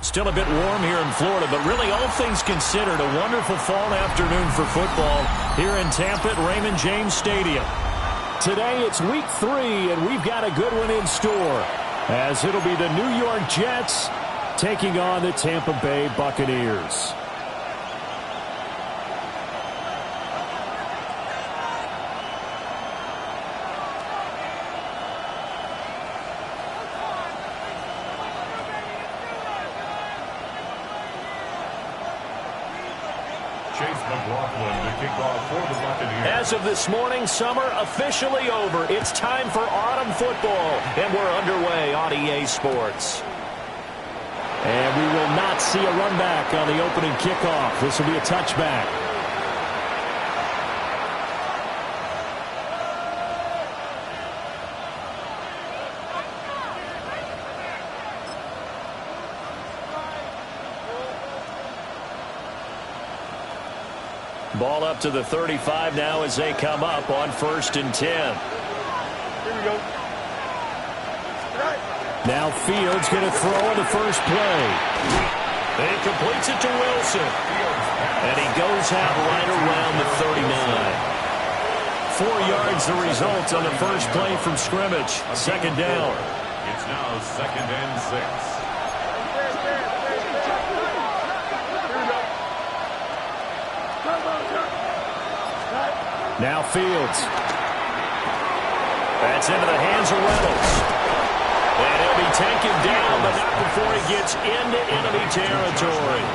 Still a bit warm here in Florida, but really all things considered, a wonderful fall afternoon for football here in Tampa at Raymond James Stadium. Today it's week 3, and we've got a good one in store, as it'll be the New York Jets taking on the Tampa Bay Buccaneers. As of this morning, summer officially over. It's time for autumn football, and we're underway on EA Sports. And we will not see a run back on the opening kickoff. This will be a touchback. Ball up to the 35 now as they come up on 1st and 10. Here we go. Now Fields going to throw on the first play. He completes it to Wilson. And he goes out right around the 39. 4 yards the result on the first play from scrimmage. Second down. It's now 2nd and 6. Now Fields. That's into the hands of Reynolds. And he'll be taken down, but not before he gets into enemy territory.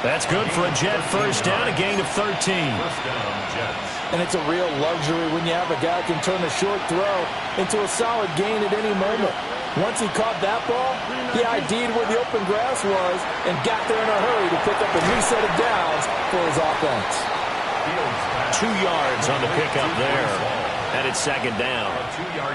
That's good for a Jet first down, a gain of 13. First down, Jets. And it's a real luxury when you have a guy who can turn a short throw into a solid gain at any moment. Once he caught that ball, he ID'd where the open grass was and got there in a hurry to pick up a new set of downs for his offense. 2 yards on the pickup there. And it's second down.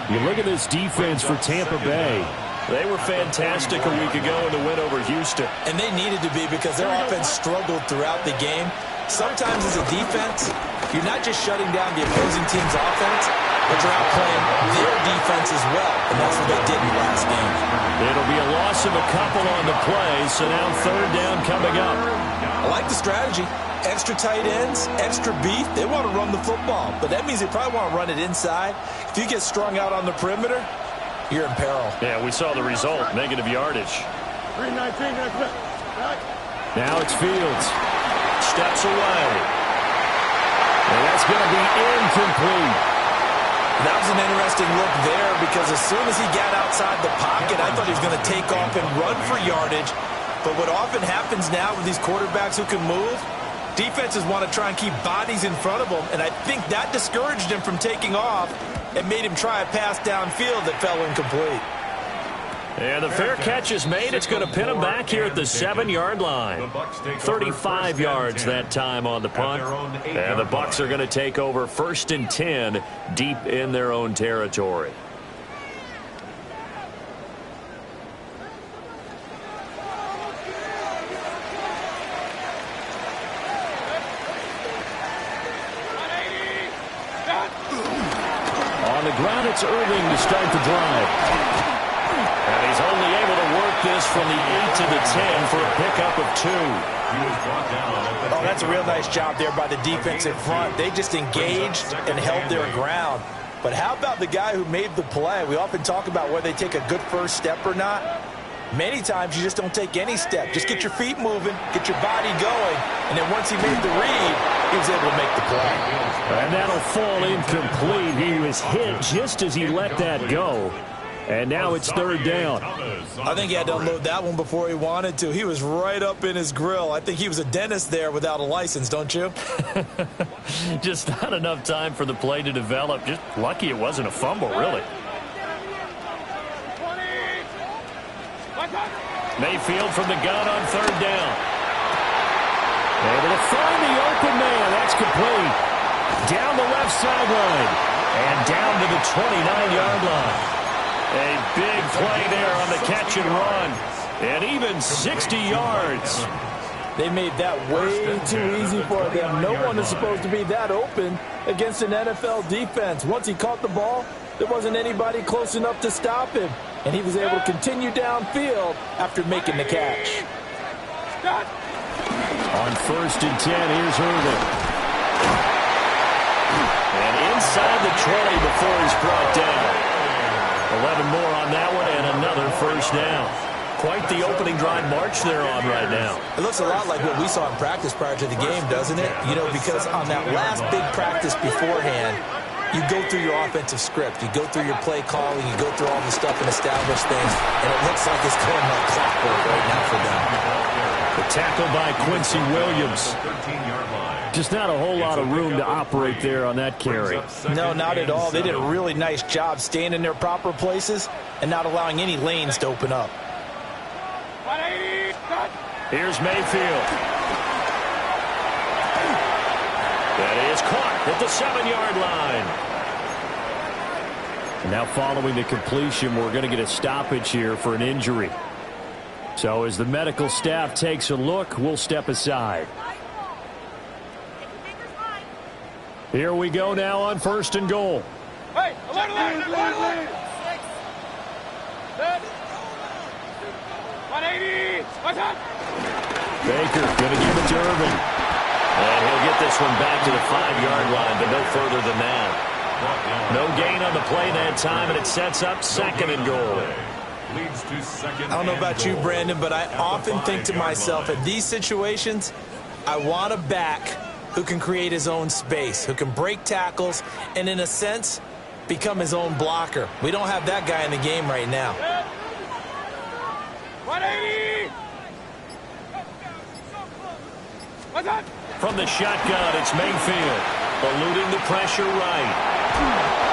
You look at this defense for Tampa Bay. They were fantastic a week ago in the win over Houston. And they needed to be because their offense struggled throughout the game. Sometimes as a defense, you're not just shutting down the opposing team's offense, but you're outplaying their defense as well. And that's what they did in the last game. It'll be a loss of a couple on the play, so now third down coming up. I like the strategy. Extra tight ends, extra beef. They want to run the football, but that means they probably want to run it inside. If you get strung out on the perimeter, you're in peril. Yeah, we saw the result, negative yardage. 319, now it's Fields. Steps away. And that's going to be incomplete. That was an interesting look there because as soon as he got outside the pocket, I thought he was going to take off and run for yardage. But what often happens now with these quarterbacks who can move, defenses want to try and keep bodies in front of them, and I think that discouraged him from taking off and made him try a pass downfield that fell incomplete. And the fair catch is made. It's going to pin him back here at the 7-yard line. 35 yards that time on the punt. And the Bucs are going to take over 1st and 10 deep in their own territory. On the ground, it's Irving to start the drive. And he's only able to work this from the 8 to the 10 for a pickup of 2. Oh, that's a real nice job there by the defense in front. They just engaged and held their ground. But how about the guy who made the play? We often talk about whether they take a good first step or not. Many times you just don't take any step. Just get your feet moving, get your body going, and then once he made the read, he was able to make the play. And that'll fall incomplete. He was hit just as he let that go. And now it's third down. I think he had to unload that one before he wanted to. He was right up in his grill. I think he was a dentist there without a license, don't you? Just not enough time for the play to develop. Just lucky it wasn't a fumble, really. Mayfield from the gun on third down. Able to find the open man. That's complete. Down the left sideline. And down to the 29-yard line. A big play there on the catch and run. And even 60 yards. They made that way too easy for them. No one is supposed to be that open against an NFL defense. Once he caught the ball, there wasn't anybody close enough to stop him. And he was able to continue downfield after making the catch. On 1st and 10, here's Irvin. And inside the 20 before he's brought down. 11 more on that one and another first down. Quite the opening drive march they're on right now. It looks a lot like what we saw in practice prior to the game, doesn't it? You know, because on that last big practice beforehand, you go through your offensive script. You go through your play calling. You go through all the stuff and establish things. And it looks like it's going like clockwork right now for them. The tackle by Quincy Williams. Just not a whole lot of room to operate there on that carry. No, not at all. They did a really nice job staying in their proper places and not allowing any lanes to open up. Here's Mayfield. That is caught at the 7-yard line. Now following the completion, we're going to get a stoppage here for an injury. So as the medical staff takes a look, we'll step aside. Here we go now on 1st and goal. Hey, alert. Baker going to give it to Irvin. And he'll get this one back to the 5-yard line, but no further than that. No gain on the play that time, and it sets up 2nd and goal. I don't know about you, Brandon, but I often think to myself, at these situations, I want a back who can create his own space, who can break tackles, and in a sense, become his own blocker. We don't have that guy in the game right now. 180! From the shotgun, it's Mayfield, eluding the pressure right.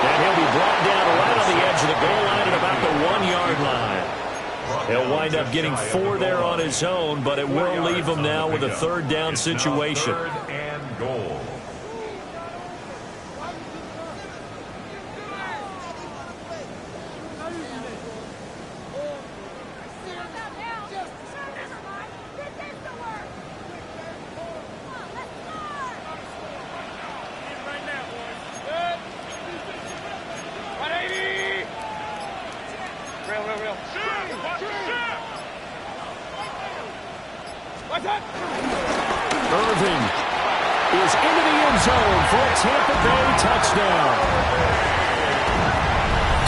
And he'll be brought down right on the edge of the goal line at about the 1-yard line. He'll wind up getting 4 there on his own, but it will leave him now with a 3rd down situation. 3rd and goal. Irving is into the end zone for a Tampa Bay touchdown.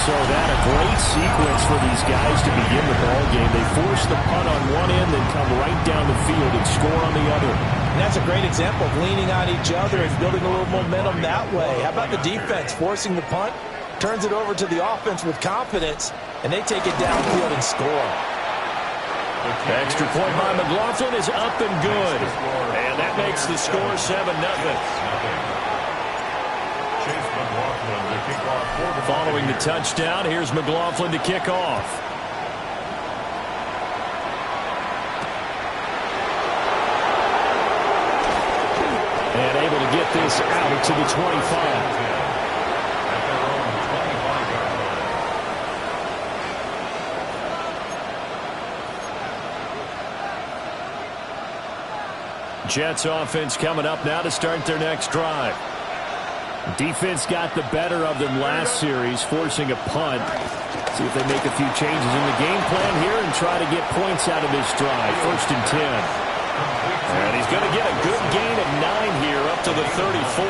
So that a great sequence for these guys to begin the ball game. They force the punt on one end, then come right down the field and score on the other. And that's a great example of leaning on each other and building a little momentum that way. How about the defense forcing the punt, turns it over to the offense with confidence, and they take it downfield and score. Extra point by McLaughlin is up and good. And that makes the score 7-0. Following the touchdown, here's McLaughlin to kick off. And able to get this out to the 25. Jets offense coming up now to start their next drive. Defense got the better of them last series, forcing a punt. See if they make a few changes in the game plan here and try to get points out of this drive. 1st and 10. And he's going to get a good gain of 9 here up to the 34.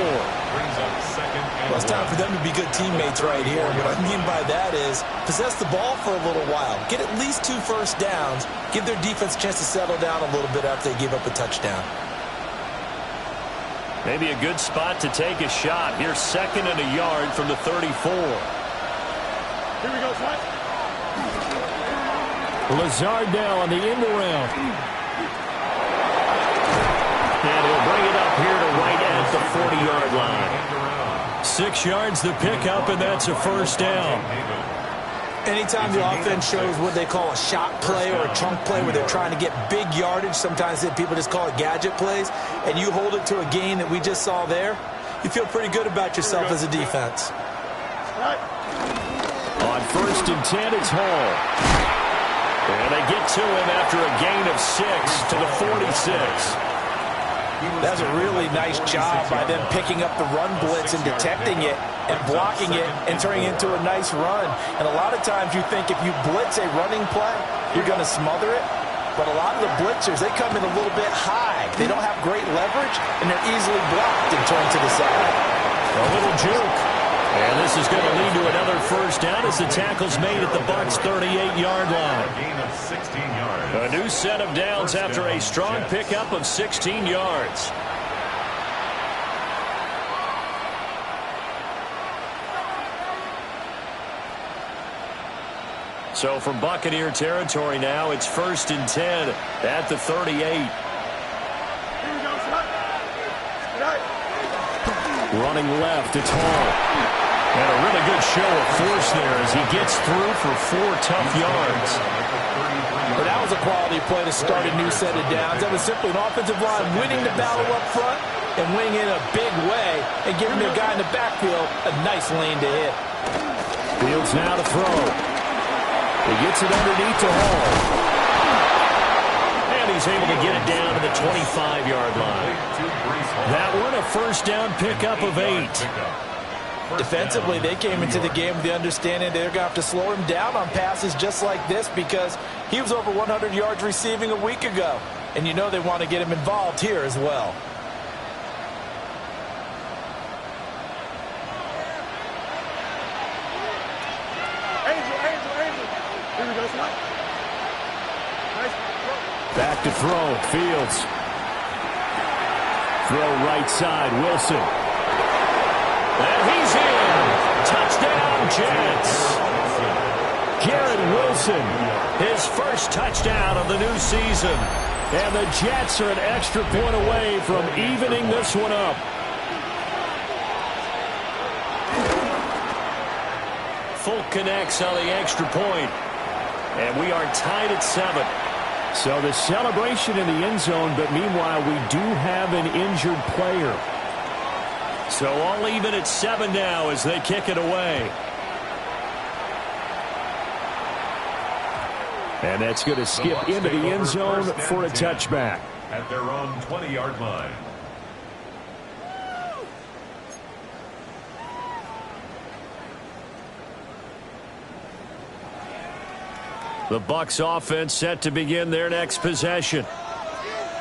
Brings up 2nd Well, it's time for them to be good teammates right here. And what I mean by that is possess the ball for a little while. Get at least 2 first downs. Give their defense a chance to settle down a little bit after they give up a touchdown. Maybe a good spot to take a shot. Here's 2nd and a yard from the 34. Here we go, Sweat. Lazard now on the end around. And he'll bring it up here to right at the 40-yard line. 6 yards the pickup, and that's a first down. Anytime the offense shows what they call a shot play or a chunk play where they're trying to get big yardage, sometimes people just call it gadget plays, and you hold it to a gain that we just saw there, you feel pretty good about yourself as a defense. On 1st and 10, it's Hall. And they get to him after a gain of 6 to the 46. That's a really nice job by them picking up the run blitz and detecting it and blocking it and turning it into a nice run. And a lot of times you think if you blitz a running play, you're going to smother it. But a lot of the blitzers, they come in a little bit high. They don't have great leverage, and they're easily blocked and turned to the side. A little juke. And this is going to lead to another first down as the tackle's made at the Bucs' 38-yard line. Gain of 16 yards. A new set of downs after a strong pickup of 16 yards. So from Buccaneer territory now, it's 1st and 10 at the 38. Here we go, Sweat. Running left, it's Hall. And a really good show of force there as he gets through for 4 tough yards. But that was a quality play to start a new set of downs. That was simply an offensive line winning the battle up front and winning in a big way and giving the guy in the backfield a nice lane to hit. Fields now to throw. He gets it underneath to Hall. And he's able to get it down to the 25-yard line. That one a first down pickup of 8. Defensively, they came into the game with the understanding they're going to have to slow him down on passes just like this because he was over 100 yards receiving a week ago. And you know they want to get him involved here as well. Angel. Here we go, Sweat. Nice. Back to throw, Fields. Throw right side, Wilson. And he's in. Touchdown, Jets. Garrett Wilson, his first touchdown of the new season. And the Jets are an extra point away from evening this one up. Folk connects on the extra point. And we are tied at 7. So the celebration in the end zone, but meanwhile we do have an injured player. So all even at 7 now as they kick it away. And that's going to skip into the end zone for a touchback. At their own 20-yard line. The Bucs offense set to begin their next possession.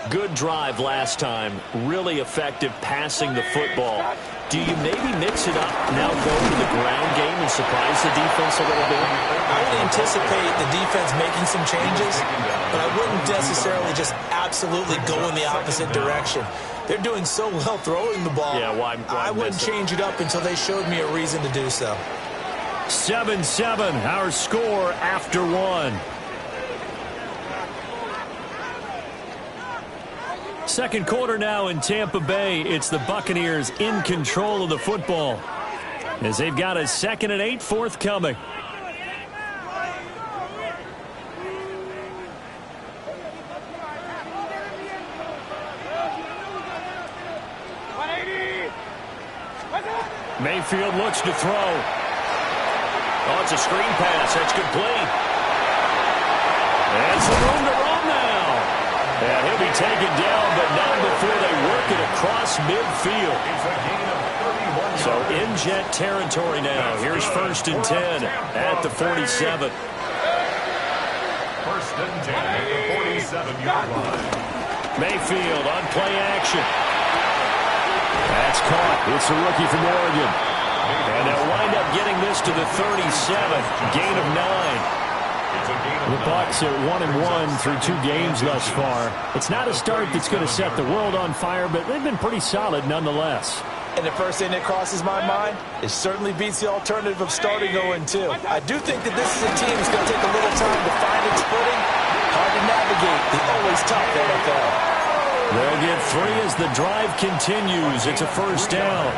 Good drive last time. Really effective passing the football. Do you maybe mix it up, now go to the ground game and surprise the defense a little bit? I would anticipate the defense making some changes, but I wouldn't necessarily just absolutely go in the opposite direction. They're doing so well throwing the ball. Yeah, why I wouldn't change it up until they showed me a reason to do so. 7-7, our score after 1. Second quarter now in Tampa Bay. It's the Buccaneers in control of the football as they've got a 2nd and 8 forthcoming. Mayfield looks to throw. Oh, it's a screen pass. That's complete. And some room to run now. And he'll be taken down, but not before they work it across midfield. So in Jet territory now. Here's 1st and 10 at the 47. 1st and 10 at the 47-yard line. Mayfield on play action. That's caught. It's a rookie from Oregon. And they'll wind up getting this to the 37. Gain of 9. The Bucs are 1-1 through 2 games thus far. It's not a start that's going to set the world on fire, but they've been pretty solid nonetheless. And the first thing that crosses my mind, it certainly beats the alternative of starting 0-2. I do think that this is a team that's going to take a little time to find its footing. Hard to navigate the always tough NFL. They'll get 3 as the drive continues. It's a first down.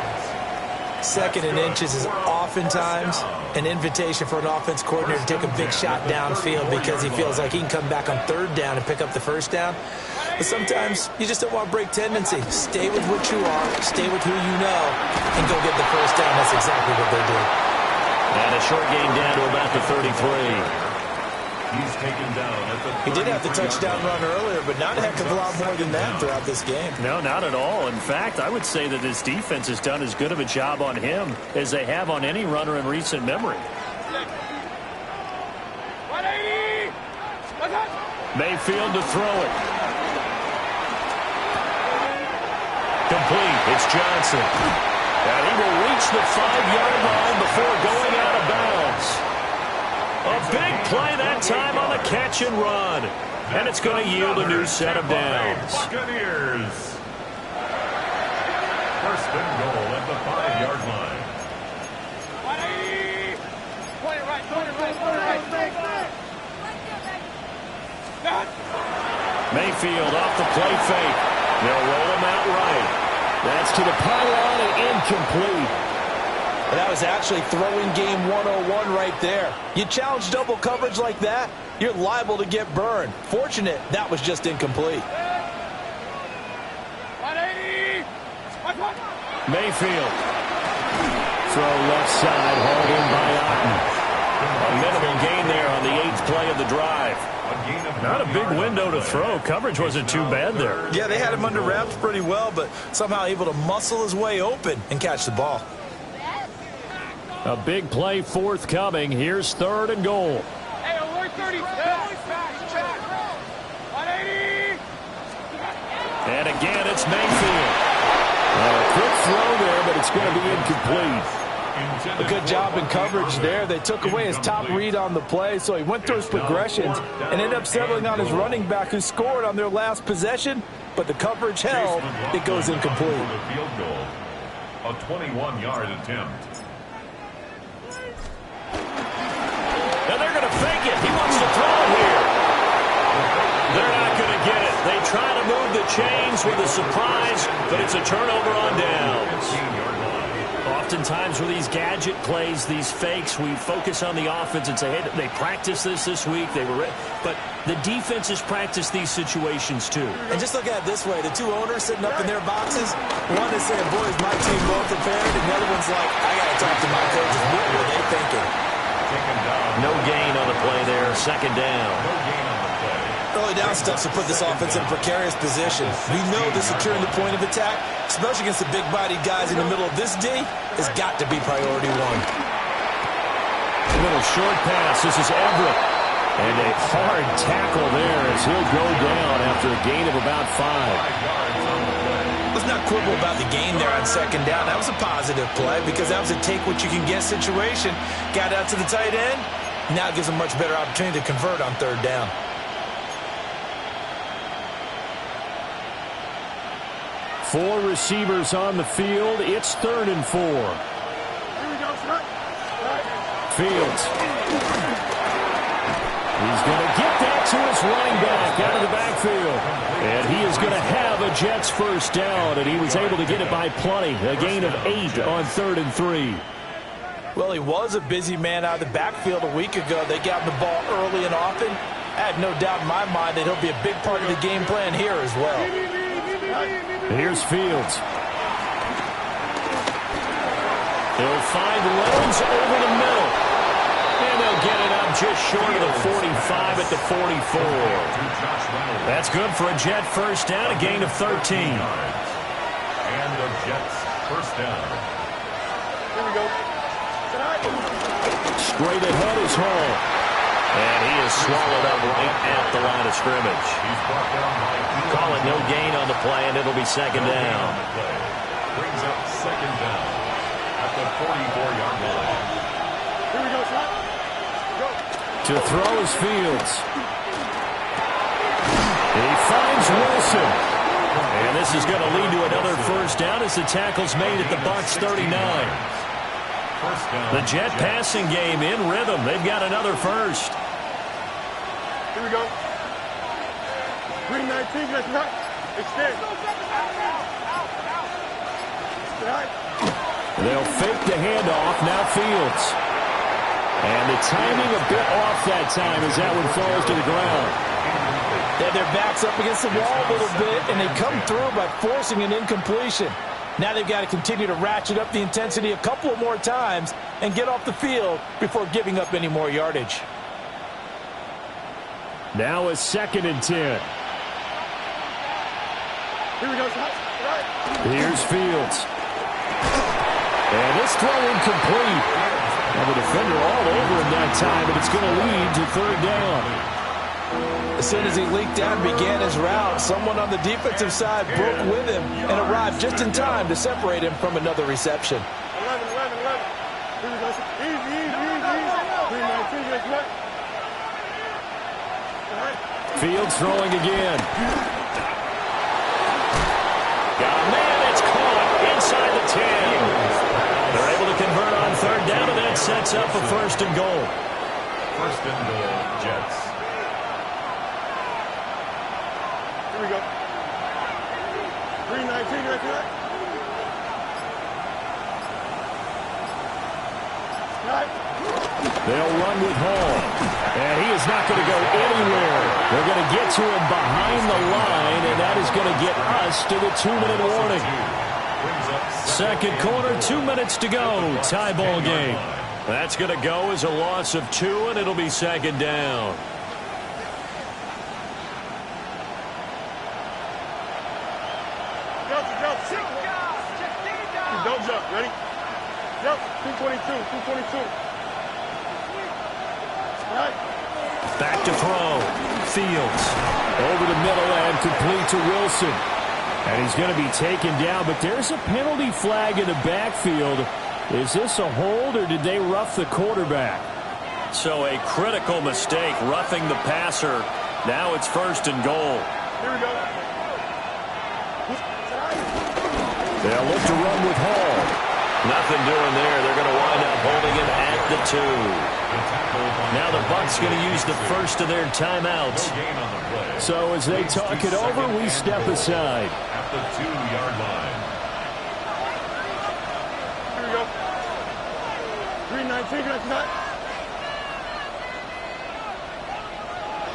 2nd and inches is oftentimes an invitation for an offense coordinator to take a big shot downfield because he feels like he can come back on 3rd down and pick up the first down. But sometimes you just don't want to break tendency. Stay with what you are, stay with who you know, and go get the first down. That's exactly what they did. And a short gain down to about the 33. He's taken down at the 33. He did have the touchdown run earlier, but not a heck of a lot more than that throughout this game. No, not at all. In fact, I would say that this defense has done as good of a job on him as they have on any runner in recent memory. Mayfield to throw it. Complete. It's Johnson. And he will reach the 5-yard line before going out of bounds. A big play that time on the catch and run. And it's going to yield a new set of downs. Buccaneers. First and goal at the 5-yard line. Mayfield off the play fake. They'll roll him out right. That's to the pylon and incomplete. And that was actually throwing game 101 right there. You challenge double coverage like that, you're liable to get burned. Fortunate, that was just incomplete. Mayfield. Throw left side, hauled in by Otten. A minimal gain there on the 8th play of the drive. Not a big window to throw. Coverage wasn't too bad there. Yeah, they had him under wraps pretty well, but somehow able to muscle his way open and catch the ball. A big play forthcoming. Here's 3rd and goal. Hey, alert 30. And again, it's Mayfield. A quick throw there, but it's going to be incomplete. A good job in coverage there. They took away his top read on the play, so he went through his progressions and ended up settling on his running back who scored on their last possession, but the coverage held. It goes incomplete. Field goal. A 21-yard attempt. And they're going to fake it. He wants to throw it here. They're not going to get it. They try to move the chains with a surprise, but it's a turnover on downs. Oftentimes with these gadget plays, these fakes, we focus on the offense and say, hey, they practiced this week. They were, but the defense has practiced these situations too. And just look at it this way. The 2 owners sitting up in their boxes, one is saying, boy, is my team well prepared, and the other one's like, I got to talk to my coaches. What were they thinking? No gain on the play there. 2nd down. Early down stuff to put this offense in a precarious position. We know that securing the point of attack, especially against the big-bodied guys in the middle of this D, has got to be priority 1. A little short pass. This is Everett. And a hard tackle there as he'll go down after a gain of about 5. Let's not quibble about the gain there on 2nd down. That was a positive play because that was a take-what-you-can-get situation. Got out to the tight end. Now it gives a much better opportunity to convert on 3rd down. Four receivers on the field. It's 3rd and 4. Here we go, sir. Fields. He's going to get that to his running back out of the backfield. And he is going to have a Jets first down, and he was able to get it by plenty. A gain of 8 on 3rd and 3. Well, he was a busy man out of the backfield a week ago. They got him the ball early and often. I had no doubt in my mind that he'll be a big part of the game plan here as well. Here's Fields. They'll find Lowndes over the middle. And they'll get it up just short of the 45 at the 44. That's good for a Jet first down, a gain of 13. And the Jets first down. Here we go. Straight ahead is Hall. And he is swallowed up right at the line of scrimmage. He's brought down by Call it no gain on the play, and it'll be 2nd down. Brings up 2nd down. at the 44-yard line. Here we go, son. Go. To throw is Fields. He finds Wilson. And this is going to lead to another first down as the tackle's made at the Bucs 39. The Jet passing game in rhythm. They've got another first. Here we go. 319, let's not extend. They'll fake the handoff. Now Fields. And the timing a bit off that time as that one falls to the ground. And their backs up against the wall a little bit, and they come through by forcing an incompletion. Now they've got to continue to ratchet up the intensity a couple more times and get off the field before giving up any more yardage. Now a 2nd and 10. Here we go, son. Right. Here's Fields. And this throw incomplete. Now the defender all over him that time, but it's going to lead to 3rd down. As soon as he leaked out and began his route, someone on the defensive side broke with him and arrived just in time to separate him from another reception. 11. Here we go. Easy. 319, let's not. All right. Fields throwing again. Got a man, it's caught inside the 10. They're able to convert on 3rd down, and that sets up a 1st and goal. 1st and goal, Jets. Here we go. 319, let's not. They'll run with Hall. And he is not going to go anywhere. They're going to get to him behind the line, and that is going to get us to the 2-minute warning. 2nd quarter, 2 minutes to go. Tie ball game. That's going to go as a loss of 2, and it'll be 2nd down. Don't jump. Ready? Jump. 222. Right. Back to throw. Fields. Over the middle and complete to Wilson. And he's going to be taken down, but there's a penalty flag in the backfield. Is this a hold, or did they rough the quarterback? So a critical mistake, roughing the passer. Now it's 1st and goal. Here we go. They'll look to run with Hall. Nothing doing there. They're going to wind up holding him at the 2. Now the Bucs going to use the first of their timeouts. So as they talk it over, we step aside. At the 2-yard line. Here we go. 319, let's not.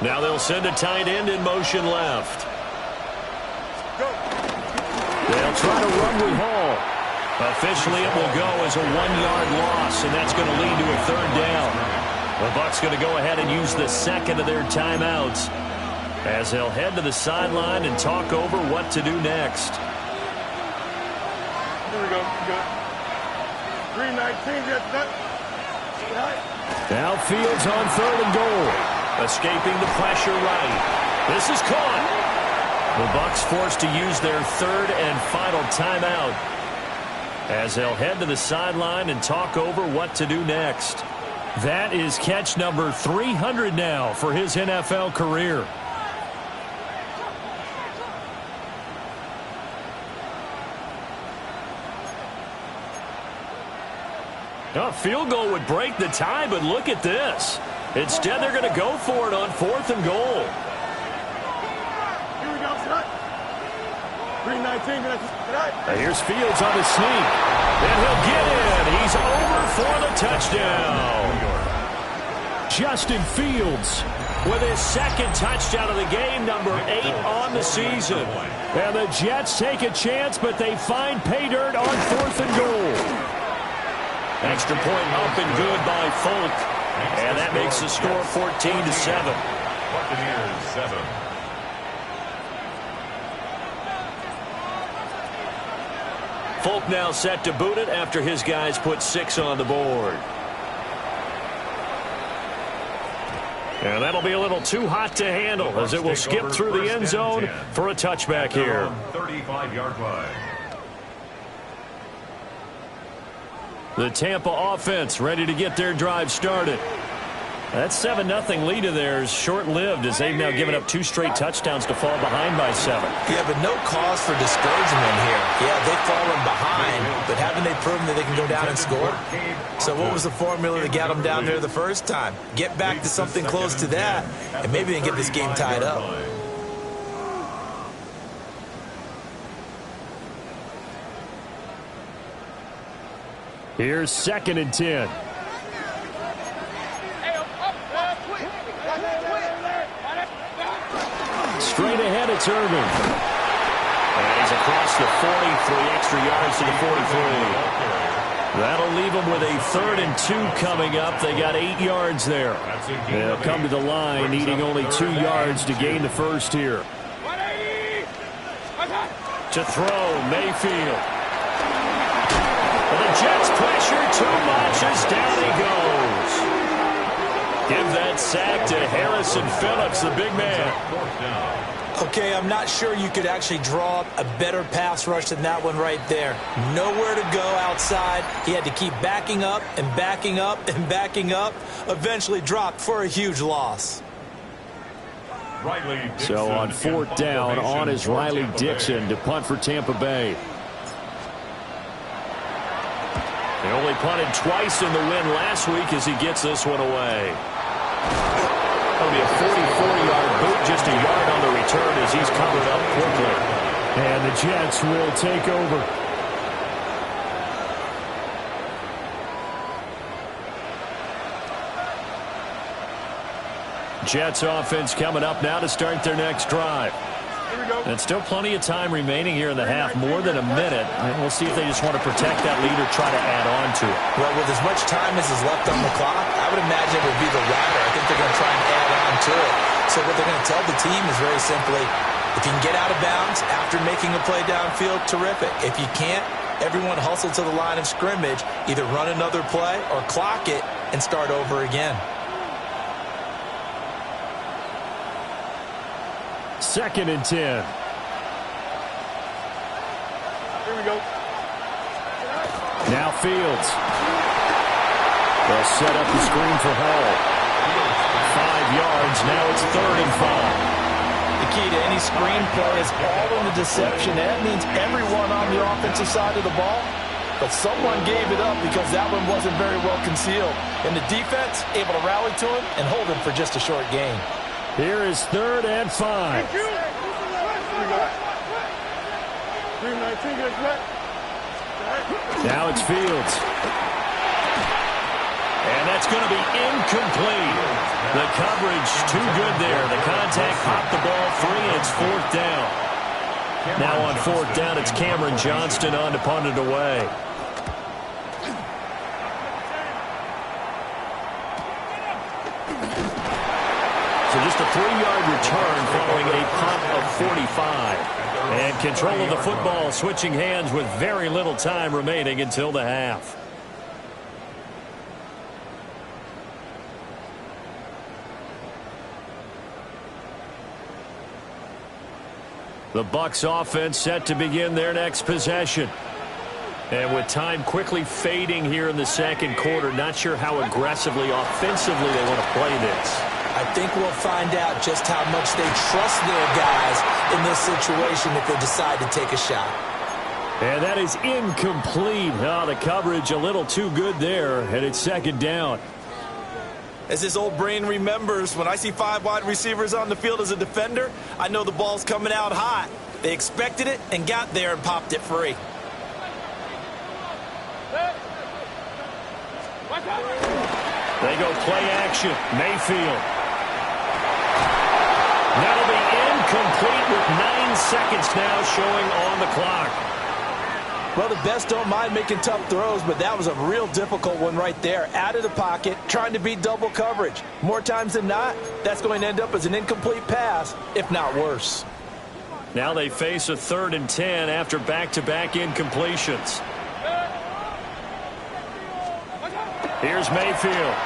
Now they'll send a tight end in motion left. Go. They'll try to run with Hall. Officially, it will go as a 1-yard loss, and that's going to lead to a 3rd down. The Bucs going to go ahead and use the 2nd of their timeouts as they'll head to the sideline and talk over what to do next. Here we go. 319, let's not. Right. Now Fields on 3rd and goal. Escaping the pressure right. This is caught. The Bucs forced to use their 3rd and final timeout as they'll head to the sideline and talk over what to do next. That is catch number 300 now for his NFL career. A field goal would break the tie, but look at this. Instead, they're going to go for it on 4th and goal. Here we go, son. 319, let's right. Here's Fields on the sneak. And he'll get in. He's over for the touchdown. Justin Fields with his 2nd touchdown of the game, number 8 on the season. And the Jets take a chance, but they find pay dirt on 4th and goal. Extra point up and good by Folk. And that makes the score 14-7. Buccaneers 7. Folk now set to boot it after his guys put 6 on the board. And that'll be a little too hot to handle as it will skip through the end zone for a touchback here. 35-yard line. The Tampa offense ready to get their drive started. That 7-0 lead of theirs short-lived as they've now given up 2 straight touchdowns to fall behind by 7. Yeah, but no cause for discouragement here. Yeah, they've fallen behind, but haven't they proven that they can go down and score? So what was the formula that got them down there the first time? Get back to something close to that, and maybe they can get this game tied up. Here's 2nd and 10. Straight ahead, it's Irving. And he's across the 40, 3 extra yards to the 43. That'll leave them with a 3rd and 2 coming up. They got 8 yards there. They'll come to the line, needing only 2 yards to gain the first here. To throw, Mayfield. And the Jets pressure too much as down he goes. Give that sack to Harrison Phillips, the big man. Okay, I'm not sure you could actually draw up a better pass rush than that one right there. Nowhere to go outside. He had to keep backing up and backing up and backing up. Eventually dropped for a huge loss. So on 4th down, on is Riley Dixon to punt for Tampa Bay. They only punted twice in the win last week as he gets this one away. That'll be a 44-yard boot, just a yard on the return as he's covered up quickly. And the Jets will take over. Jets offense coming up now to start their next drive. And still plenty of time remaining here in the half, more than a minute. And we'll see if they just want to protect that lead or try to add on to it. Well, with as much time as is left on the clock, I would imagine it would be the latter. I think they're going to try and add on to it. So what they're going to tell the team is very simply, if you can get out of bounds after making a play downfield, terrific. If you can't, everyone hustle to the line of scrimmage, either run another play or clock it and start over again. 2nd and 10. Here we go. Now Fields. They'll set up the screen for Hall. 5 yards. Now it's 3rd and 5. The key to any screen play is all in the deception. That means everyone on the offensive side of the ball. But someone gave it up because that one wasn't very well concealed. And the defense able to rally to him and hold him for just a short gain. Here is 3rd and 5. Now it's Fields. And that's going to be incomplete. The coverage too good there. The contact popped the ball free, and it's 4th down. Now on 4th down, it's Cameron Johnston on to punt it away. So just a 3-yard return following a punt of 45. And control of the football switching hands with very little time remaining until the half. The Bucs offense set to begin their next possession. And with time quickly fading here in the 2nd quarter, not sure how aggressively, offensively they want to play this. I think we'll find out just how much they trust their guys in this situation if they decide to take a shot. And that is incomplete. Oh, the coverage a little too good there, and it's 2nd down. As his old brain remembers, when I see 5 wide receivers on the field as a defender, I know the ball's coming out hot. They expected it and got there and popped it free. They go play action. Mayfield. That'll be incomplete with 9 seconds now showing on the clock. Well, the best don't mind making tough throws, but that was a real difficult one right there. Out of the pocket, trying to beat double coverage. More times than not, that's going to end up as an incomplete pass, if not worse. Now they face a 3rd and 10 after back-to-back incompletions. Here's Mayfield.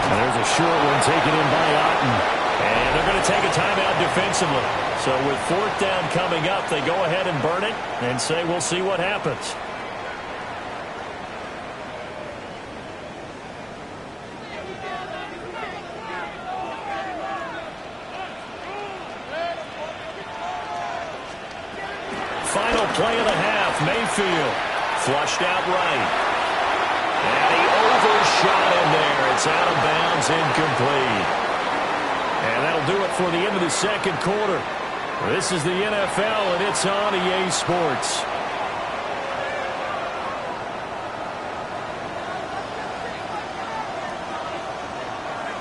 And there's a short one taken in by Otten. And they're going to take a timeout defensively. So with 4th down coming up, they go ahead and burn it and say we'll see what happens. play of the half. Mayfield flushed out right. And he overshot in there. It's out of bounds, incomplete. And that'll do it for the end of the second quarter. This is the NFL, and it's on EA Sports.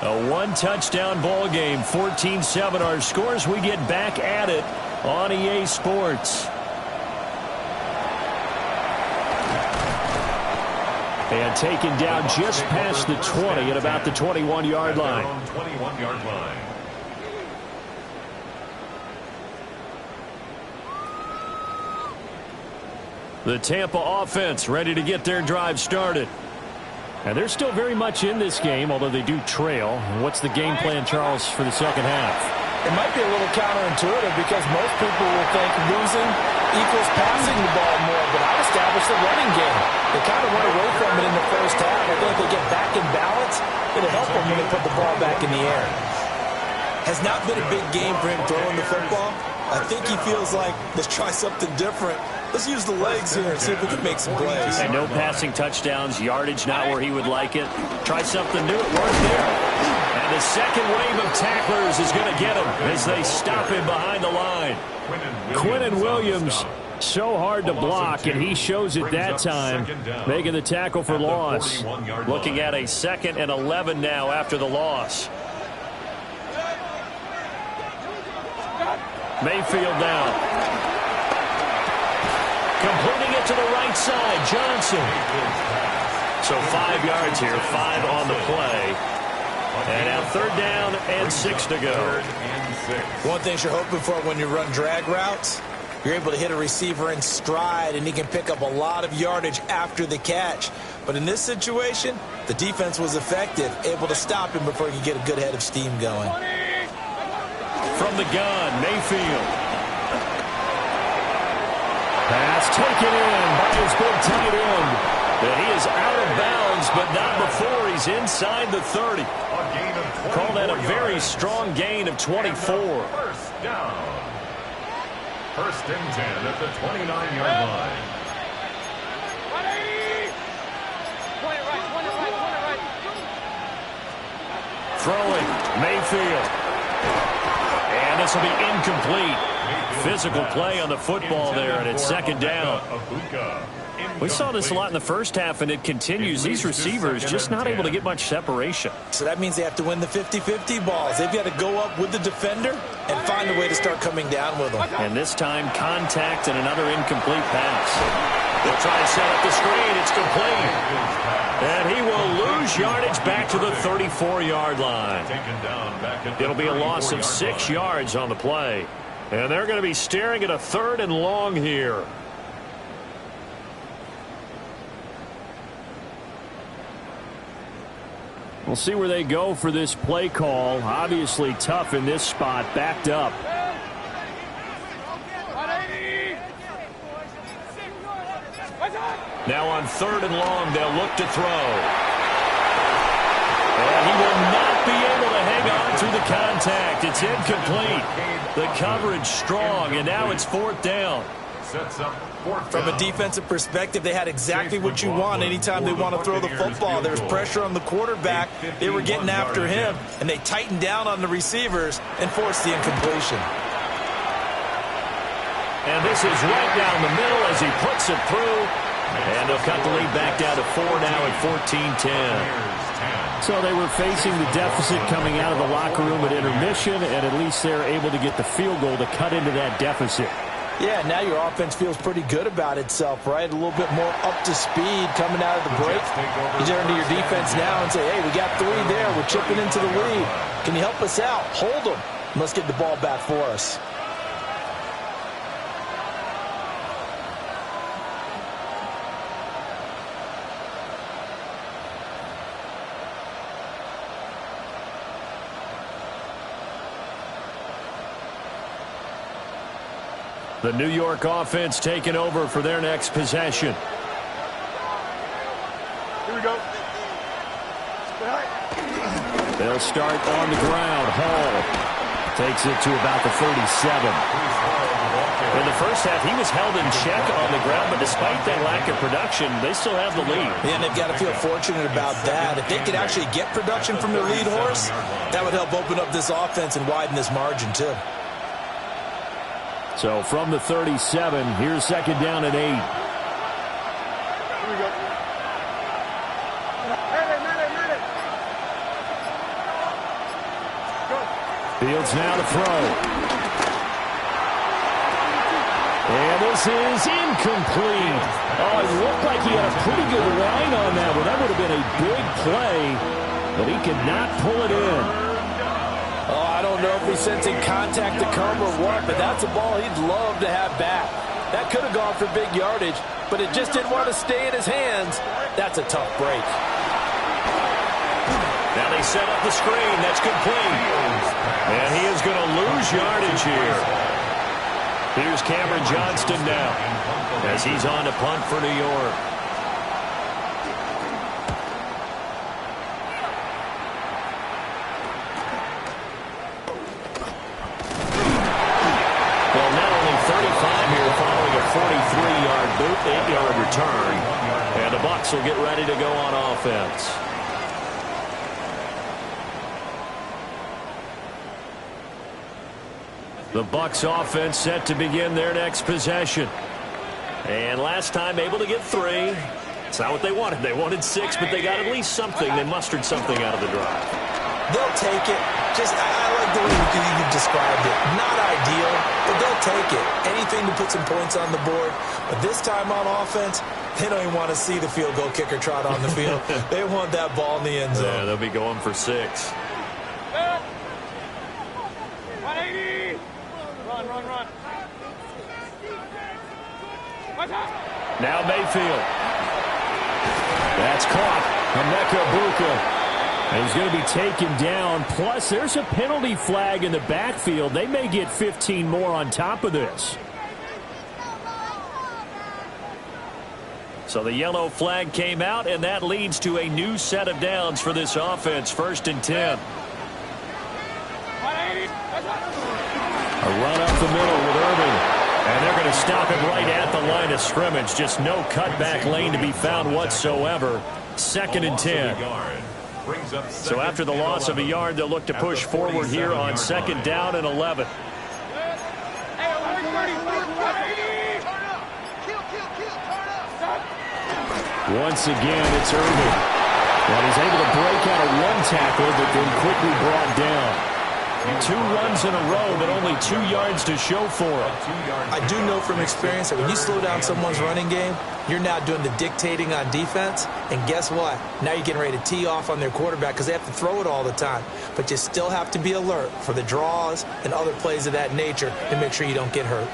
A one-touchdown ball game, 14-7 our scores. We get back at it on EA Sports. And taken down just past the 20 at about the 21-yard line. 21-yard line. The Tampa offense ready to get their drive started. And they're still very much in this game, although they do trail. What's the game plan, Charles, for the second half? It might be a little counterintuitive because most people will think losing equals passing the ball more, but I've established the running game. They kind of went away from it in the first half. I think if they get back in balance, it'll help them when they put the ball back in the air. Has not been a big game for him throwing the football. I think he feels like, let's try something different. Let's use the legs here and see if we can make some plays. And no passing touchdowns, yardage not where he would like it. Try something new, it worked there. And the second wave of tacklers is going to get him as they stop him behind the line. Quinnen Williams, so hard to block, and he shows it that time, making the tackle for loss. Looking at a 2nd and 11 now after the loss. Mayfield now. Completing it to the right side, Johnson. So 5 yards here, 5 on the play. And now 3rd down and 6 to go. One thing you're hoping for when you run drag routes, you're able to hit a receiver in stride, and he can pick up a lot of yardage after the catch. But in this situation, the defense was effective, able to stop him before he could get a good head of steam going. From the gun, Mayfield. Pass taken in by his big tight end. And he is out of bounds, but not before he's inside the 30. Call that a very strong gain of 24. First down. 1st and 10 at the 29-yard line. Throwing, Mayfield. And this will be incomplete. Physical play on the football there, and it's 2nd down. We saw this a lot in the first half, and it continues. These receivers just not able to get much separation. So that means they have to win the 50-50 balls. They've got to go up with the defender and find a way to start coming down with them. And this time, contact and another incomplete pass. They'll try and set up the screen. It's complete. And he will lose yardage back to the 34-yard line. It'll be a loss of 6 yards on the play. And they're going to be staring at a 3rd and long here. We'll see where they go for this play call. Obviously tough in this spot, backed up. Now on 3rd and long, they'll look to throw. And he will not be able to hang on to the contact. It's incomplete. The coverage strong, and now it's 4th down. From a defensive perspective, they had exactly what you want anytime they want to throw the football. There's pressure on the quarterback. They were getting after him, and they tightened down on the receivers and forced the incompletion. And this is right down the middle as he puts it through. And they'll cut the lead back down to 4 now at 14-10. So they were facing the deficit coming out of the locker room at intermission, and at least they're able to get the field goal to cut into that deficit. Yeah, now your offense feels pretty good about itself, right? A little bit more up to speed coming out of the break. You turn to your defense now and say, hey, we got 3 there. We're chipping into the lead. Can you help us out? Hold them. Let's get the ball back for us. The New York offense taking over for their next possession. Here we go. They'll start on the ground. Hall. Takes it to about the 37. In the first half, he was held in check on the ground, but despite that lack of production, they still have the lead. Yeah, and they've got to feel fortunate about that. If they could actually get production from their lead horse, that would help open up this offense and widen this margin, too. So from the 37, here's second down and 8. Here we go. Fields now to throw. And this is incomplete. Oh, it looked like he had a pretty good line on that one. That would have been a big play, but he could not pull it in. Oh, I don't know if he's sensing contact to come or what, but that's a ball he'd love to have back. That could have gone for big yardage, but it just didn't want to stay in his hands. That's a tough break. Now they set up the screen. That's complete. And he is going to lose yardage here. Here's Cameron Johnston now as he's on to punt for New York. Well, now only 35 here following a 43-yard boot, 8-yard return. And the Bucs will get ready to go on offense. The Bucs offense set to begin their next possession. And last time able to get 3. It's not what they wanted. They wanted 6, but they got at least something. They mustered something out of the drive. They'll take it. I like the way you described it. Not ideal, but they'll take it. Anything to put some points on the board. But this time on offense, they don't even want to see the field goal kicker trot on the field. They want that ball in the end zone. Yeah, they'll be going for 6. 180. Run. Now Mayfield. That's caught. Emeka Buka. And he's going to be taken down. Plus, there's a penalty flag in the backfield. They may get 15 more on top of this. So the yellow flag came out, and that leads to a new set of downs for this offense. 1st and 10. A run up the middle with Irving. And they're going to stop him right at the line of scrimmage. Just no cutback lane to be found whatsoever. 2nd and 10. So after the loss of a yard, they'll look to push forward here on 2nd down and 11. Once again, it's Irving. And he's able to break out of 1 tackle, but then quickly brought down. 2 runs in a row, but only 2 yards to show for it. I do know from experience that when you slow down someone's running game, you're now doing the dictating on defense. And guess what? Now you're getting ready to tee off on their quarterback because they have to throw it all the time. But you still have to be alert for the draws and other plays of that nature to make sure you don't get hurt.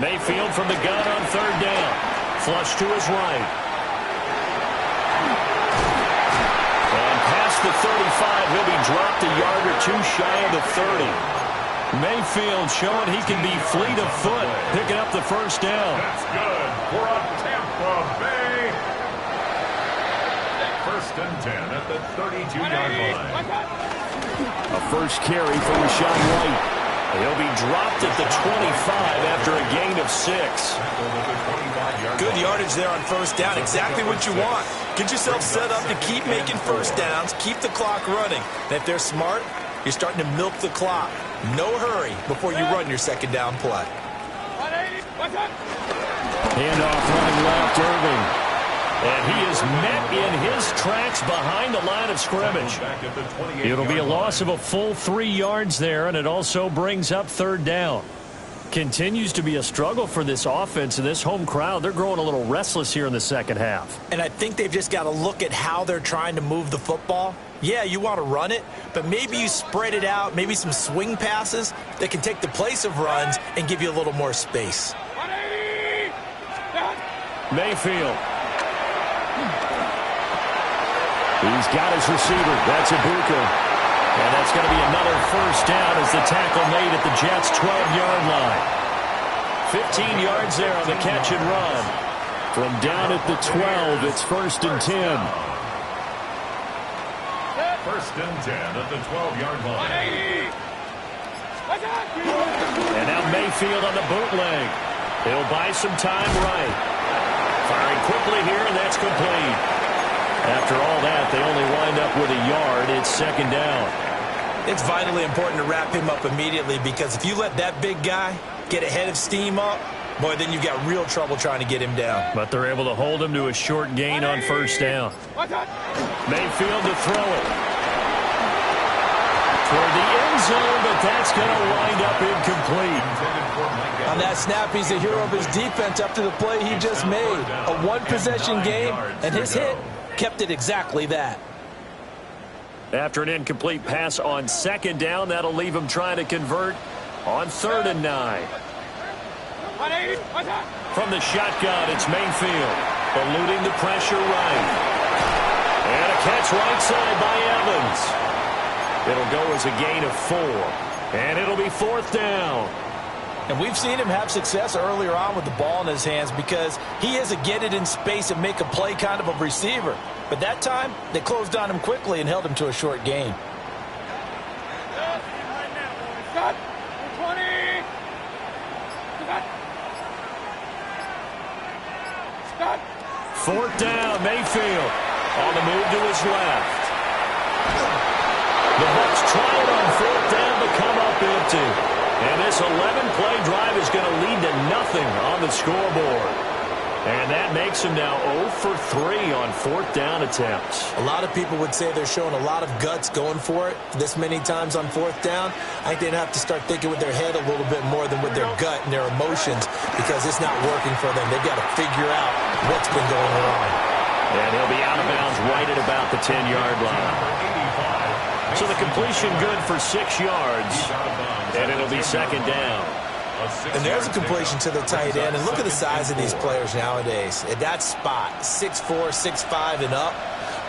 Mayfield from the gun on 3rd down. Flush to his right. And past the 35, he'll be dropped a yard or 2 shy of the 30. Mayfield showing he can be fleet of foot, picking up the 1st down. That's good for a Tampa Bay. 1st and 10 at the 32-yard line. A first carry for Rashawn White. He'll be dropped at the 25 after a gain of 6. Good yardage there on 1st down. Exactly what you want. Get yourself set up to keep making 1st downs, keep the clock running. And if they're smart, you're starting to milk the clock. No hurry before you run your 2nd down play. Handoff running left, Irving. And he is met in his tracks behind the line of scrimmage. It'll be a loss of a full 3 yards there, and it also brings up 3rd down. Continues to be a struggle for this offense and this home crowd. They're growing a little restless here in the 2nd half. And I think they've just got to look at how they're trying to move the football. Yeah, you want to run it, but maybe you spread it out, maybe some swing passes that can take the place of runs and give you a little more space. Mayfield. He's got his receiver. That's Ibuka. And that's going to be another 1st down as the tackle made at the Jets' 12-yard line. 15 yards there on the catch and run. From down at the 12, it's 1st and 10. First and 10 at the 12-yard line. And now Mayfield on the bootleg. He'll buy some time right. Firing quickly here, and that's complete. After all that, they only wind up with a yard. It's second down. It's vitally important to wrap him up immediately, because if you let that big guy get ahead of steam up, boy, then you've got real trouble trying to get him down. But they're able to hold him to a short gain on first down. Mayfield to throw it. Toward the end zone, but that's going to wind up incomplete. On that snap, he's the hero of his defense after the play he just made. A one-possession game, and his hit kept it exactly that. After an incomplete pass on second down, that'll leave him trying to convert on 3rd and 9. From the shotgun, it's Mayfield, eluding the pressure right. And a catch right side by Evans. It'll go as a gain of 4, and it'll be 4th down. And we've seen him have success earlier on with the ball in his hands, because he is a get it in space and make a play kind of a receiver. But that time, they closed on him quickly and held him to a short gain. Fourth down, Mayfield on the move to his left. The Bucs try it on 4th down to come up empty. And this 11-play drive is going to lead to nothing on the scoreboard. And that makes him now 0 for 3 on 4th down attempts. A lot of people would say they're showing a lot of guts going for it this many times on 4th down. I think they'd have to start thinking with their head a little bit more than with their gut and their emotions, because it's not working for them. They've got to figure out what's been going wrong. And he'll be out of bounds right at about the 10-yard line. So the completion good for 6 yards, and it'll be second down. And there's a completion to the tight end. And look at the size of these players nowadays. At that spot, 6'4", 6'5", and up.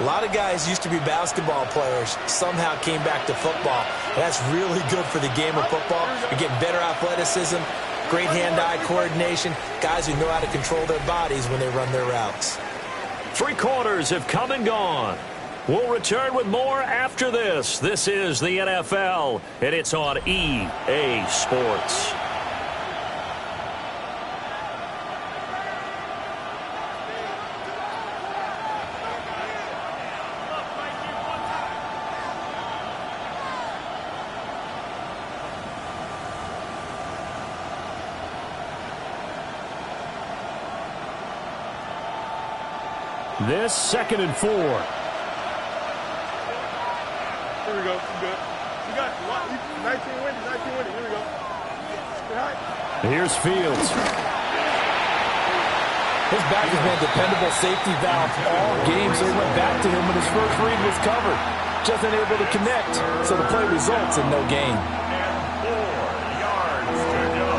A lot of guys used to be basketball players, somehow came back to football. And that's really good for the game of football. You're getting better athleticism, great hand-eye coordination, guys who know how to control their bodies when they run their routes. 3 quarters have come and gone. We'll return with more after this. This is the NFL, and it's on EA Sports. This 2nd and 4. Here we go. Good. You got 19 wins. 19 wins. Here we go. Here's Fields. His back has been a dependable safety valve all game, so he went back to him when his first read was covered. Just unable to connect, so the play results in no gain. And 4 yards to go.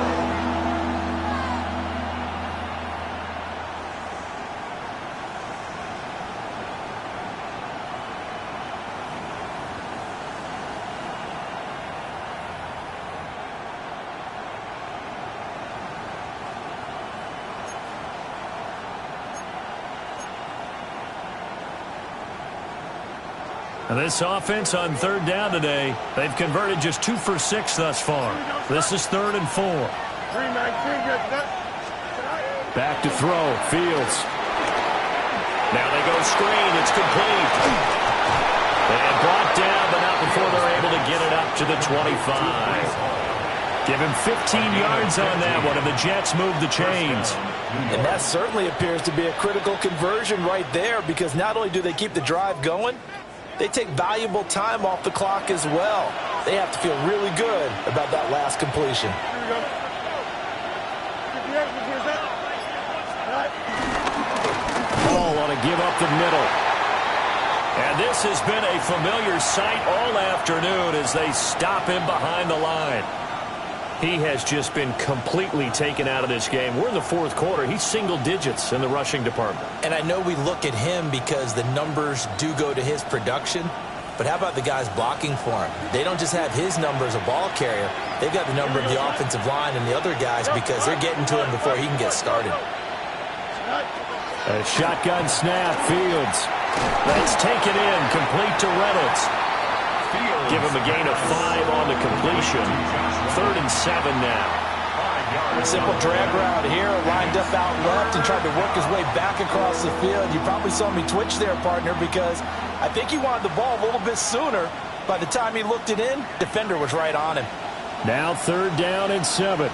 And this offense on 3rd down today, they've converted just 2 for 6 thus far. This is 3rd and 4. 3-19. Back to throw, Fields. Now they go screen, it's complete. And brought down, but not before they're able to get it up to the 25. Give him 15 yards on that one, and the Jets move the chains. And that certainly appears to be a critical conversion right there, because not only do they keep the drive going, they take valuable time off the clock as well. They have to feel really good about that last completion. Here we go. Ball on a give up the middle. And this has been a familiar sight all afternoon as they stop him behind the line. He has just been completely taken out of this game. We're in the 4th quarter. He's single digits in the rushing department. And I know we look at him because the numbers do go to his production, but how about the guys blocking for him? They don't just have his number as a ball carrier. They've got the number of the offensive line and the other guys because they're getting to him before he can get started. A shotgun snap, Fields. That's taken in, complete to Reynolds. Give him a gain of 5 on the completion. 3rd and 7 now. Simple drag route here, lined up out left and tried to work his way back across the field. You probably saw me twitch there, partner, because I think he wanted the ball a little bit sooner. By the time he looked it in, defender was right on him. Now 3rd down and 7.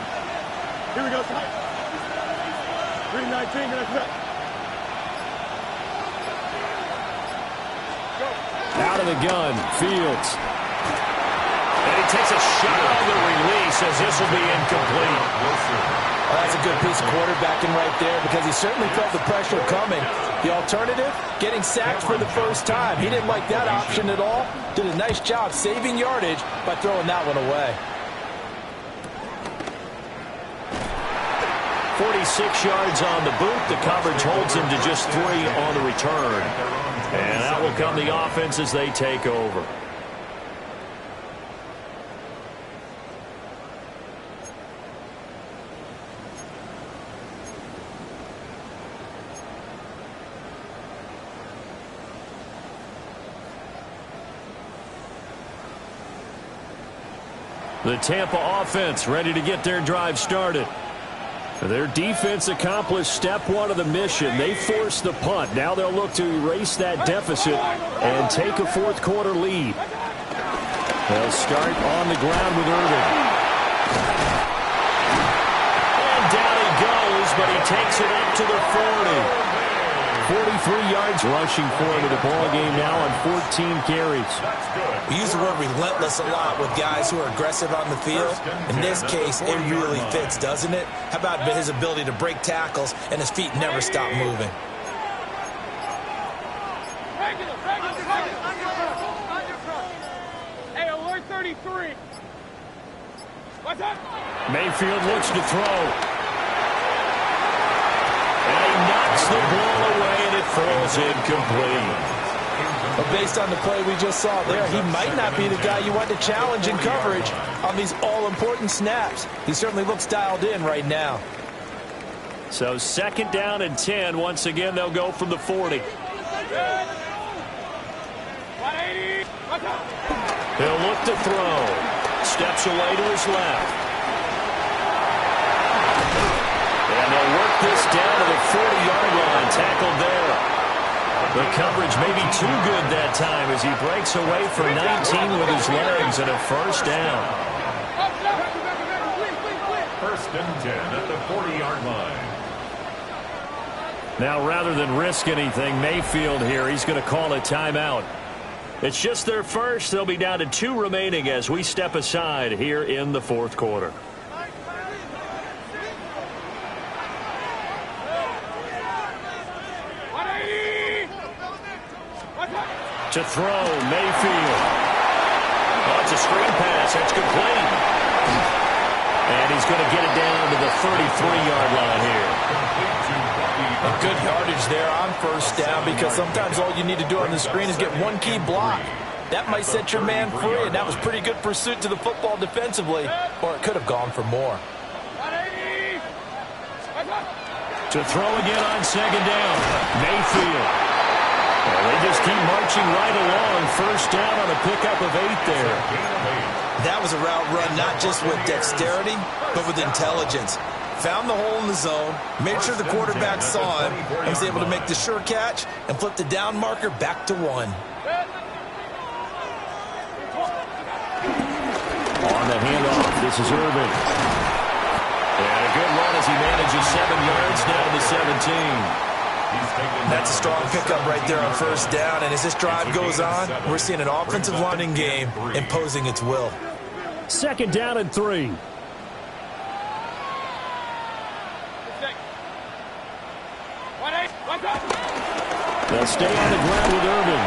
Here we go. 3:19, let's go. Out of the gun, Fields. And he takes a shot on the release as this will be incomplete. Well, that's a good piece of quarterbacking right there because he certainly felt the pressure coming. The alternative, getting sacked for the first time. He didn't like that option at all. Did a nice job saving yardage by throwing that one away. 46 yards on the boot. The coverage holds him to just 3 on the return. And out will come the offense as they take over. The Tampa offense ready to get their drive started. Their defense accomplished step 1 of the mission. They forced the punt. Now they'll look to erase that deficit and take a 4th quarter lead. They'll start on the ground with Irving. And down he goes, but he takes it up to the 40. 43 yards rushing for him in the ball game now on 14 carries. We use the word relentless a lot with guys who are aggressive on the field. In this case, it really fits, doesn't it? How about his ability to break tackles and his feet never stop moving? Hey, alert 33. What's up? Mayfield looks to throw. And he knocks the ball away, and it falls incomplete. But based on the play we just saw there, he might not be the guy you want to challenge in coverage on these all-important snaps. He certainly looks dialed in right now. So 2nd down and 10. Once again, they'll go from the 40. He'll look to throw. Steps away to his left. And they'll work this down to the 40-yard line. Tackled there. The coverage may be too good that time as he breaks away for 19 with his legs and a 1st down. 1st and 10 at the 40-yard line. Now, rather than risk anything, Mayfield here, he's going to call a timeout. It's just their first. They'll be down to 2 remaining as we step aside here in the 4th quarter. To throw, Mayfield. Oh, it's a screen pass. That's complete. And he's going to get it down to the 33-yard line here. A good yardage there on 1st down because sometimes all you need to do on the screen is get 1 key block. That might set your man free, and that was pretty good pursuit to the football defensively, or it could have gone for more. To throw again on 2nd down, Mayfield. Well, they just keep marching right along. 1st down on a pickup of 8 there. That was a route run not just with dexterity, but with intelligence. Found the hole in the zone, made sure the quarterback saw him, and was able to make the sure catch and flip the down marker back to 1. On the handoff, this is Irving. And a good run as he manages 7 yards down to 17. That's a strong pickup right there on 1st down, and as this drive goes on, we're seeing an offensive lineman game imposing its will. 2nd down and 3. They'll stay on the ground with Irving.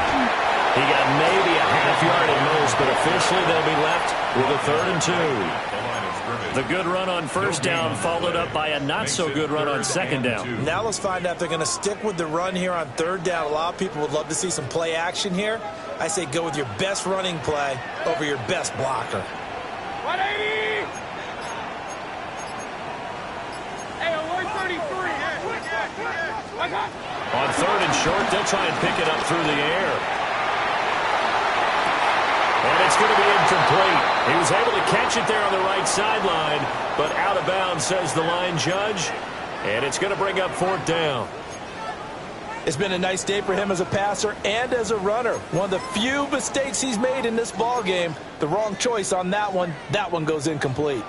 He got maybe a half yard at most, but officially they'll be left with a 3rd and 2. The good run on 1st down followed up by a not-so-good run on 2nd down. Now let's find out if they're going to stick with the run here on 3rd down. A lot of people would love to see some play action here. I say go with your best running play over your best blocker. 180! Hey, alert 33. On 3rd and short, they'll try and pick it up through the air. And it's going to be incomplete. He was able to catch it there on the right sideline, but out of bounds, says the line judge. And it's going to bring up 4th down. It's been a nice day for him as a passer and as a runner. One of the few mistakes he's made in this ball game. The wrong choice on that one. That one goes incomplete.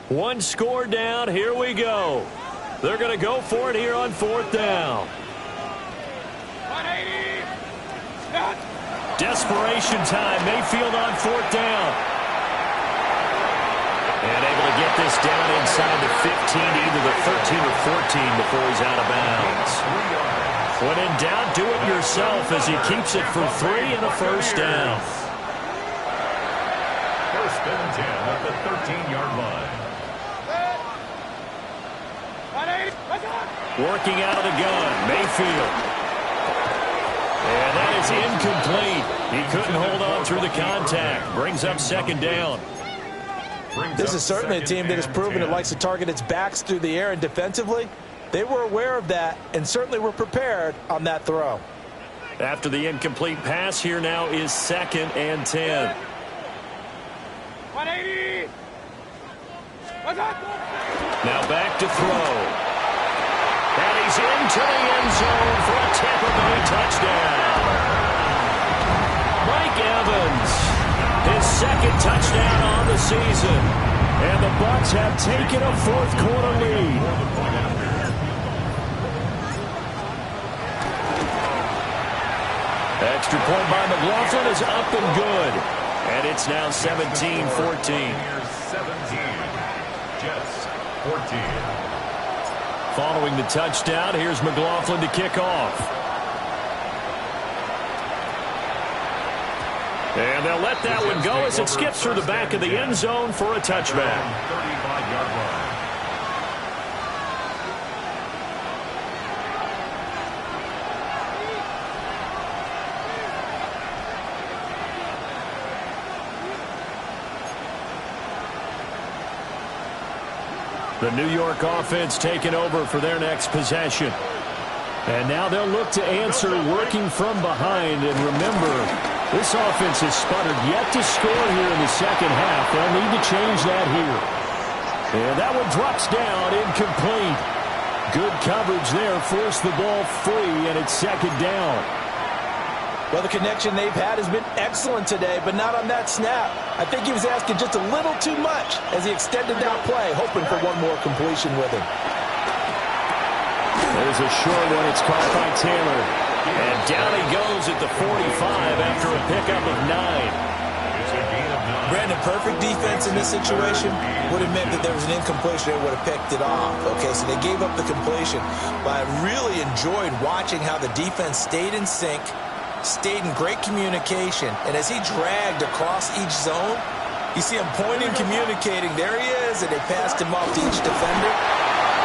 One score down. Here we go. They're going to go for it here on 4th down. 180. Desperation time. Mayfield on 4th down. And able to get this down inside the 15, either the 13 or 14 before he's out of bounds. When in doubt, do it yourself as he keeps it for 3 and a first down. 1st and 10 at the 13-yard line. Working out of the gun, Mayfield. And that is incomplete. He couldn't hold on through the contact. Brings up 2nd down. This is certainly a team that has proven it likes to target its backs through the air, and defensively, they were aware of that and certainly were prepared on that throw. After the incomplete pass, here now is 2nd and 10. 180. Now back to throw. And he's into the end zone for a Tampa Bay touchdown. Mike Evans, his 2nd touchdown on the season. And the Bucs have taken a 4th quarter lead. Extra point by McLaughlin is up and good. And it's now 17-14. 17, Jets 14. Following the touchdown, here's McLaughlin to kick off. And they'll let that one go as it skips through the back of the end zone for a touchback. 35-yard line. The New York offense taking over for their next possession. And now they'll look to answer working from behind. And remember, this offense has sputtered yet to score here in the second half. They'll need to change that here. And that one drops down, incomplete. Good coverage there, forced the ball free, and it's 2nd down. Well, the connection they've had has been excellent today, but not on that snap. I think he was asking just a little too much as he extended that play, hoping for one more completion with him. There's a short one. It's caught by Taylor. And down he goes at the 45 after a pickup of 9. Brandon, perfect defense in this situation would have meant that there was an incompletion. They would have picked it off. Okay, so they gave up the completion. But I really enjoyed watching how the defense stayed in sync, stayed in great communication, and as he dragged across each zone, you see him pointing, communicating. There he is, and they passed him off to each defender.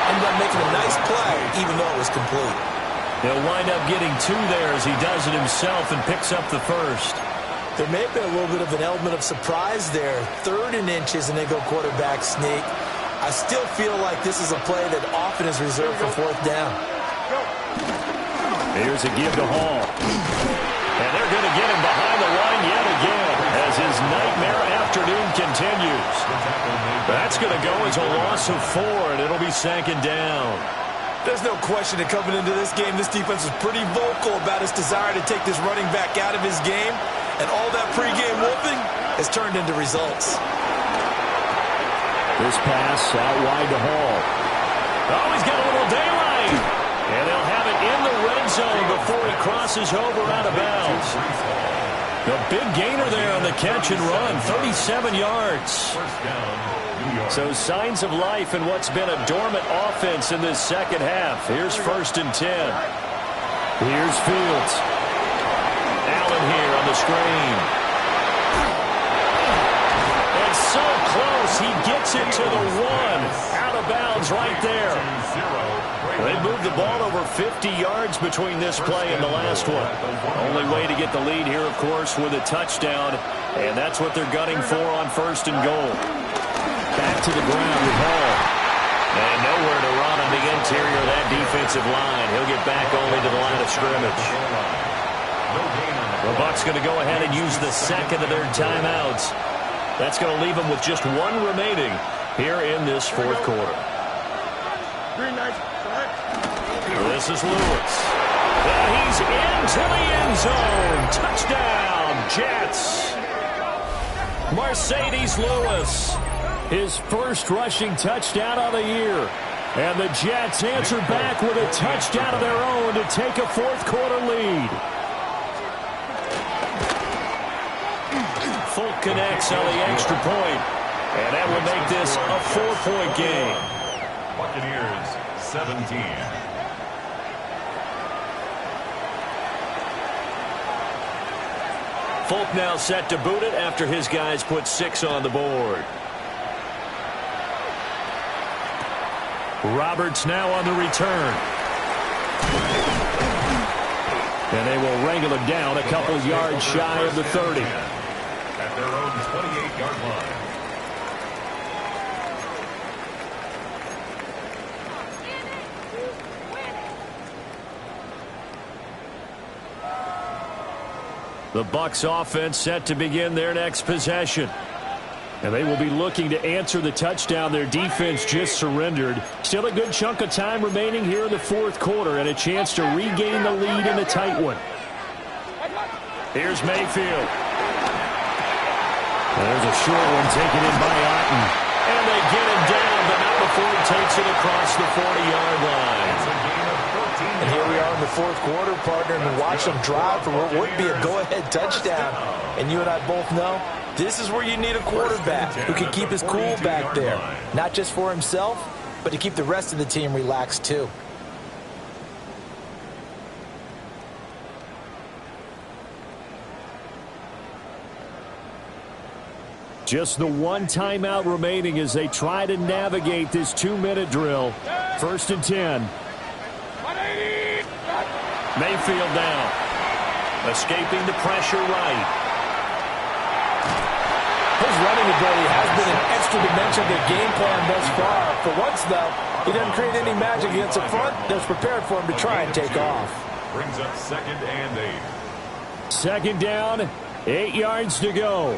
Ended up making a nice play, even though it was complete. He'll wind up getting 2 there as he does it himself and picks up the first. There may have been a little bit of an element of surprise there. 3rd and inches, and they go quarterback sneak. I still feel like this is a play that often is reserved for 4th down. Here's a give to Hall. And they're going to get him behind the line yet again as his nightmare afternoon continues. That's going to go as a loss of 4, and it'll be 2nd down. There's no question that coming into this game, this defense was pretty vocal about its desire to take this running back out of his game, and all that pregame whooping has turned into results. This pass out wide to Hall. Oh, he's got a little daylight. And they'll have it in the red zone before he crosses over out of bounds. The big gainer there on the catch and run, 37 yards. So signs of life in what's been a dormant offense in this second half. Here's 1st and 10. Here's Fields. Allen here on the screen. And so close, he gets it to the 1. Out of bounds right there. They moved the ball over 50 yards between this play and the last one. Only way to get the lead here, of course, with a touchdown. And that's what they're gunning for on 1st and goal. Back to the ground with Hall. And nowhere to run on the interior of that defense. offensive line. He'll get back only to the line of scrimmage. The Bucs going to go ahead and use the second of their timeouts. That's going to leave them with just one remaining here in this fourth quarter. This is Lewis. And he's into the end zone. Touchdown, Jets. Mercedes Lewis, his first rushing touchdown of the year. And the Jets answer back with a touchdown of their own to take a fourth quarter lead. Folk connects on the extra point. And that will make this a 4-point game. Buccaneers 17. Folk now set to boot it after his guys put 6 on the board. Roberts now on the return. And they will wrangle him down a couple yards shy of the 30. At their own 28-yard line. The Bucs offense set to begin their next possession. And they will be looking to answer the touchdown their defense just surrendered. Still a good chunk of time remaining here in the fourth quarter and a chance to regain the lead in a tight one. Here's Mayfield. There's a short one taken in by Otten. And they get him down, but not before he takes it across the 40-yard line. And here we are in the fourth quarter, partner, and watch them drive for what would be a go-ahead touchdown. And you and I both know this is where you need a quarterback who can keep his cool back there. Not just for himself, but to keep the rest of the team relaxed too. Just the one timeout remaining as they try to navigate this 2-minute drill. 1st and 10. Mayfield down. Escaping the pressure right. His running ability has been an extra dimension of the game plan thus far. For once, though, he doesn't create any magic against the front that's prepared for him to try and take off. Brings up 2nd and 8. 2nd down, 8 yards to go.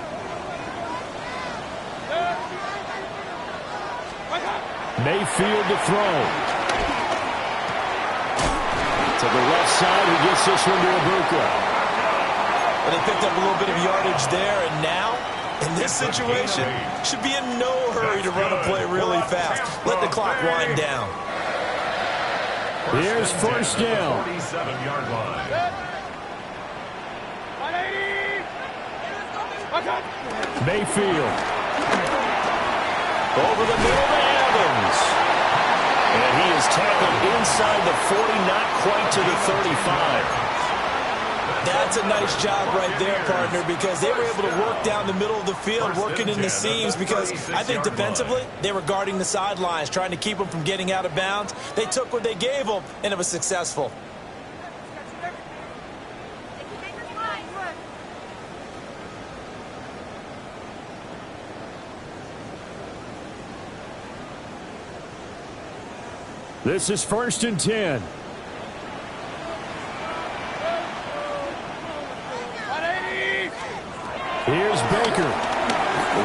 Mayfield to throw. To the left side, he gets this one to Ibuka. Well, they picked up a little bit of yardage there, and now, in this situation, should be in no hurry to run a play really fast. Let the clock wind down. Here's 1st down. 47-yard line. Mayfield. Over the middle to Evans. And he is tackled inside the 40, not quite to the 35. That's a nice job right there, partner, because they were able to work down the middle of the field, working in the seams, because I think defensively, they were guarding the sidelines, trying to keep them from getting out of bounds. They took what they gave them, and it was successful. This is 1st and 10. Here's Baker.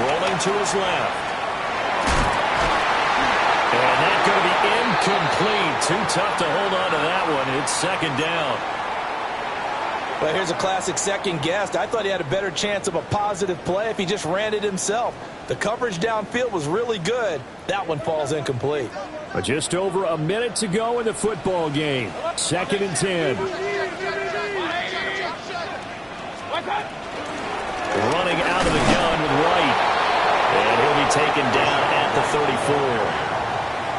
Rolling to his left. And that's going to be incomplete. Too tough to hold on to that one. It's 2nd down. Well, here's a classic second guess. I thought he had a better chance of a positive play if he just ran it himself. The coverage downfield was really good. That one falls incomplete. But just over a minute to go in the football game. 2nd and 10. Running out of the gun with White. And he'll be taken down at the 34.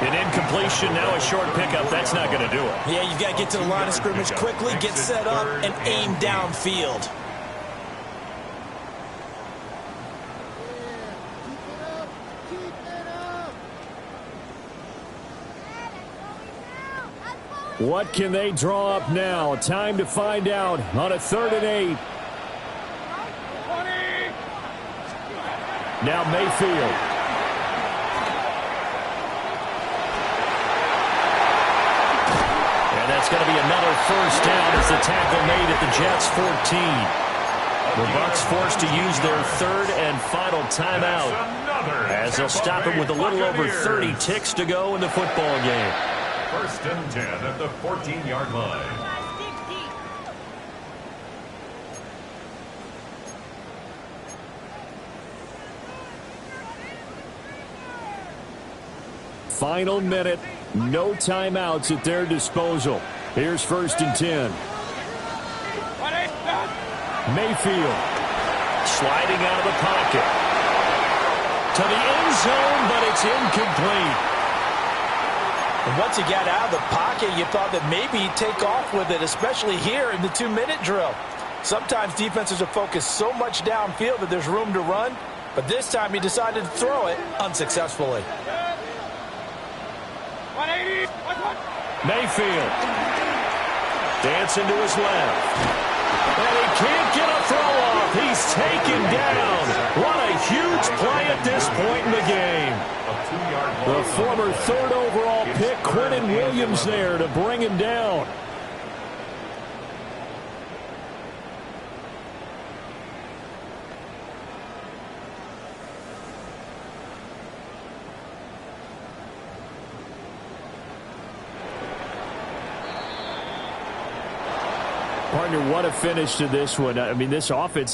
An incompletion, now a short pickup. That's not going to do it. Yeah, you've got to get to the line of scrimmage quickly, get set up, and aim downfield. What can they draw up now? Time to find out on a 3rd and 8. Now Mayfield. going to be another first down as the tackle made at the Jets' 14. The Bucs forced to use their third and final timeout as they'll stop it with a little over 30 ticks to go in the football game. First and 10 at the 14-yard line. Final minute, no timeouts at their disposal. Here's first and 10. Mayfield sliding out of the pocket to the end zone, but it's incomplete. And once he got out of the pocket, you thought that maybe he'd take off with it, especially here in the 2-minute drill. Sometimes defenses are focused so much downfield that there's room to run, but this time he decided to throw it unsuccessfully. Mayfield dancing to his left. And he can't get a throw off. He's taken down. What a huge play at this point in the game. The former third overall pick, Quentin Williams, there to bring him down. Partner, what a finish to this one. I mean, this offense